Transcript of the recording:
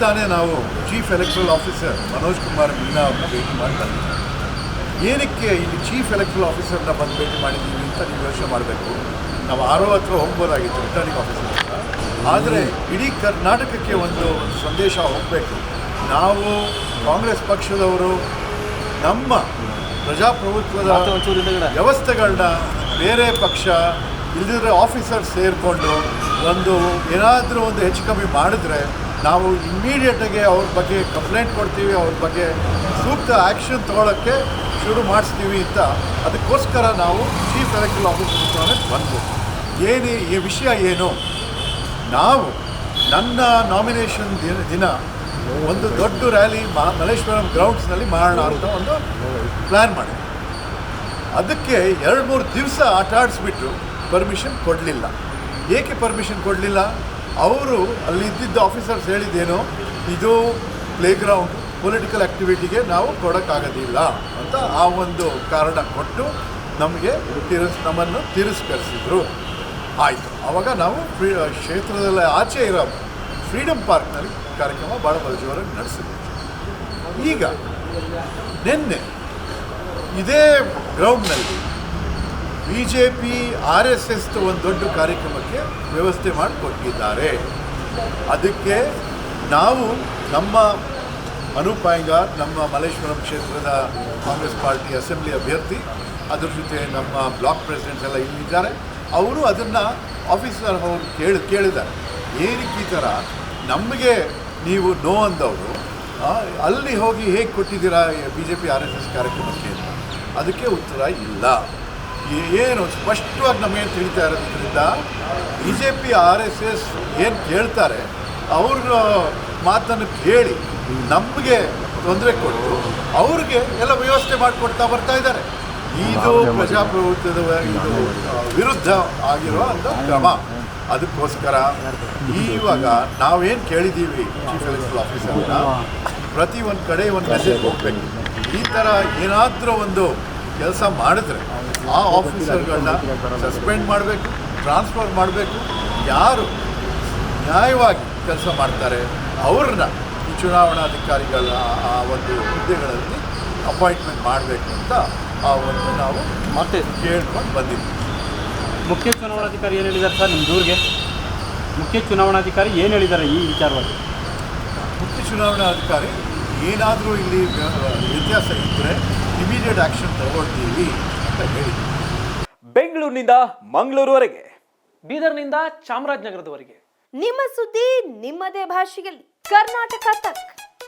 ತಾನೇ ನಾವು chief electoral officer Manoj Kumar Meena ಅವ್ರನ್ನ ಭೇಟಿ ಮಾಡಿ ಬಂದಿದ್ದೀವಿ. ಏನಕ್ಕೆ ಇಲ್ಲಿ ಚೀಫ್ ಎಲೆಕ್ಟ್ರಲ್ ಆಫೀಸರ್ನ ಬಂದು ಭೇಟಿ ಮಾಡಿದ್ದೀವಿ ಅಂತ ನೀವು ಯೋಚನೆ ಮಾಡಬೇಕು. ನಾವು ಹತ್ರ ಹೋಗ್ಬೋದಾಗಿತ್ತು ರಿಟರ್ನಿಂಗ್ ಆಫೀಸರ್ ಅಂತ. ಆದರೆ ಇಡೀ ಕರ್ನಾಟಕಕ್ಕೆ ಒಂದು ಸಂದೇಶ ಹೋಗಬೇಕು. ನಾವು ಕಾಂಗ್ರೆಸ್ ಪಕ್ಷದವರು ನಮ್ಮ ಪ್ರಜಾಪ್ರಭುತ್ವದ ವ್ಯವಸ್ಥೆಗಳನ್ನ ಬೇರೆ ಪಕ್ಷ ಇಲ್ಲದಿದ್ರೆ ಆಫೀಸರ್ ಸೇರಿಕೊಂಡು ಏನಾದರೂ ಒಂದು ಹೆಚ್ಚು ಕಮ್ಮಿ ಮಾಡಿದ್ರೆ ನಾವು ಇಮ್ಮಿಡಿಯೇಟಾಗಿ ಅವ್ರ ಬಗ್ಗೆ ಕಂಪ್ಲೇಂಟ್ ಕೊಡ್ತೀವಿ, ಅವ್ರ ಬಗ್ಗೆ ಸೂಕ್ತ ಆ್ಯಕ್ಷನ್ ತೊಗೊಳಕ್ಕೆ ಶುರು ಮಾಡಿಸ್ತೀವಿ ಅಂತ. ಅದಕ್ಕೋಸ್ಕರ ನಾವು ಚೀಫ್ ಎಲೆಕ್ಟ್ರಲ್ ಆಫೀಸರ್ ಬಂದು ಈ ವಿಷಯ ಏನು, ನಾವು ನನ್ನ ನಾಮಿನೇಷನ್ ದಿನ ಒಂದು ದೊಡ್ಡ ರ್ಯಾಲಿ ಮಲ್ಲೇಶ್ವರಂ ಗ್ರೌಂಡ್ಸ್ನಲ್ಲಿ ಮಾಡೋಣ ಅಂತ ಒಂದು ಪ್ಲ್ಯಾನ್ ಮಾಡಿ ಅದಕ್ಕೆ 2-3 ದಿವಸ ಆಟ ಆಡಿಸ್ಬಿಟ್ಟು ಪರ್ಮಿಷನ್ ಕೊಡಲಿಲ್ಲ. ಏಕೆ ಪರ್ಮಿಷನ್ ಕೊಡಲಿಲ್ಲ? ಅವರು ಅಲ್ಲಿ ಇದ್ದಿದ್ದ ಆಫೀಸರ್ಸ್ ಹೇಳಿದ್ದೇನೋ ಇದು ಪ್ಲೇಗ್ರೌಂಡ್ ಪೊಲಿಟಿಕಲ್ ಆ್ಯಕ್ಟಿವಿಟಿಗೆ ನಾವು ಕೊಡೋಕ್ಕಾಗೋದಿಲ್ಲ ಅಂತ ಆ ಒಂದು ಕಾರಣ ಕೊಟ್ಟು ನಮ್ಮನ್ನು ತಿರಸ್ಕರಿಸಿದರು. ಆಯಿತು, ಆವಾಗ ನಾವು ಕ್ಷೇತ್ರದಲ್ಲಿ ಆಚೆ ಇರೋ ಫ್ರೀಡಮ್ ಪಾರ್ಕ್ನಲ್ಲಿ ಕಾರ್ಯಕ್ರಮ ಭಾಳ ಜೋರಾಗಿ ನಡೆಸಿದ್ವಿ. ಈಗ ನಿನ್ನೆ ಇದೇ ಗ್ರೌಂಡ್ನಲ್ಲಿ BJP RSS ಒಂದು ದೊಡ್ಡ ಕಾರ್ಯಕ್ರಮಕ್ಕೆ ವ್ಯವಸ್ಥೆ ಮಾಡಿಕೊಟ್ಟಿದ್ದಾರೆ. ಅದಕ್ಕೆ ನಾವು ನಮ್ಮ ಅನೂಪ್ ಅಯ್ಯಂಗಾರ್, ನಮ್ಮ ಮಲ್ಲೇಶ್ವರಂ ಕ್ಷೇತ್ರದ ಕಾಂಗ್ರೆಸ್ ಪಾರ್ಟಿ ಅಸೆಂಬ್ಲಿ ಅಭ್ಯರ್ಥಿ, ಅದ್ರ ಜೊತೆ ನಮ್ಮ ಬ್ಲಾಕ್ ಪ್ರೆಸಿಡೆಂಟ್ಸ್ ಎಲ್ಲ ಇಲ್ಲಿದ್ದಾರೆ. ಅವರು ಅದನ್ನು ಆಫೀಸರ್ ಅವರು ಕೇಳಿದ್ದಾರೆ, ಏನಕ್ಕೆ ಈ ಥರ ನಮಗೆ ನೀವು ನೋ ಅಂದವರು ಅಲ್ಲಿ ಹೋಗಿ ಹೇಗೆ ಕೊಟ್ಟಿದ್ದೀರಾ BJP RSS ಕಾರ್ಯಕ್ರಮಕ್ಕೆ? ಅದಕ್ಕೆ ಉತ್ತರ ಇಲ್ಲ. ಏನು ಸ್ಪಷ್ಟವಾಗಿ ನಮಗೇನು ತಿಳಿತಾ ಇರೋದ್ರಿಂದ BJP RSS ಏನು ಕೇಳ್ತಾರೆ ಅವ್ರ ಮಾತನ್ನು ಕೇಳಿ ನಮಗೆ ತೊಂದರೆ ಕೊಟ್ಟು ಅವ್ರಿಗೆ ಎಲ್ಲ ವ್ಯವಸ್ಥೆ ಮಾಡಿಕೊಡ್ತಾ ಬರ್ತಾ ಇದ್ದಾರೆ. ಇದು ಪ್ರಜಾಪ್ರಭುತ್ವದ ಇದು ವಿರುದ್ಧ ಆಗಿರೋ ಅಂಥ ಕ್ರಮ. ಅದಕ್ಕೋಸ್ಕರ ಇವಾಗ ನಾವೇನು ಕೇಳಿದ್ದೀವಿ ಚೀಫ್ ಎಲೆಕ್ಟ್ರಲ್ ಆಫೀಸರ್ನ, ಪ್ರತಿ ಒಂದು ಕಡೆ ಒಂದು ಮೆಸೇಜ್ ಹೋಗಬೇಕು. ಈ ಥರ ಏನಾದರೂ ಒಂದು ಕೆಲಸ ಮಾಡಿದ್ರೆ ಆ ಆಫೀಸರ್ಗಳನ್ನ ಸಸ್ಪೆಂಡ್ ಮಾಡಬೇಕು, ಟ್ರಾನ್ಸ್ಫರ್ ಮಾಡಬೇಕು. ಯಾರು ನ್ಯಾಯವಾಗಿ ಕೆಲಸ ಮಾಡ್ತಾರೆ ಅವ್ರನ್ನ ಈ ಚುನಾವಣಾಧಿಕಾರಿಗಳ ಆ ಒಂದು ಹುದ್ದೆಗಳಲ್ಲಿ ಅಪಾಯಿಂಟ್ಮೆಂಟ್ ಮಾಡಬೇಕು ಅಂತ ಆ ಒಂದು ನಾವು ಮತ್ತೆ ಕೇಳ್ಕೊಂಡು ಬಂದಿದ್ದೀವಿ. ಮುಖ್ಯ ಚುನಾವಣಾಧಿಕಾರಿ ಏನು ಹೇಳಿದ್ದಾರೆ ಸರ್ ನಿಮ್ಮ ದೂರಿಗೆ? ಮುಖ್ಯ ಚುನಾವಣಾಧಿಕಾರಿ ಏನು ಹೇಳಿದ್ದಾರೆ ಈ ವಿಚಾರವಾಗಿ? ಮುಖ್ಯ ಚುನಾವಣಾಧಿಕಾರಿ ಏನಾದರೂ ಇಲ್ಲಿ ವ್ಯತ್ಯಾಸ ಇದ್ದರೆ ಇಮಿಡಿಯೇಟ್ ಆ್ಯಕ್ಷನ್ ತಗೊಳ್ತೀವಿ ಅಂತ ಹೇಳಿದ್ದೀವಿ. ಬೆಂಗಳೂರಿನಿಂದ ಮಂಗಳೂರುವರೆಗೆ, ಬೀದರ್ನಿಂದ ಚಾಮರಾಜನಗರದವರೆಗೆ ನಿಮ್ಮ ಸುದ್ದಿ ನಿಮ್ಮದೇ ಭಾಷೆಯಲ್ಲಿ ಕರ್ನಾಟಕ ತಕ್.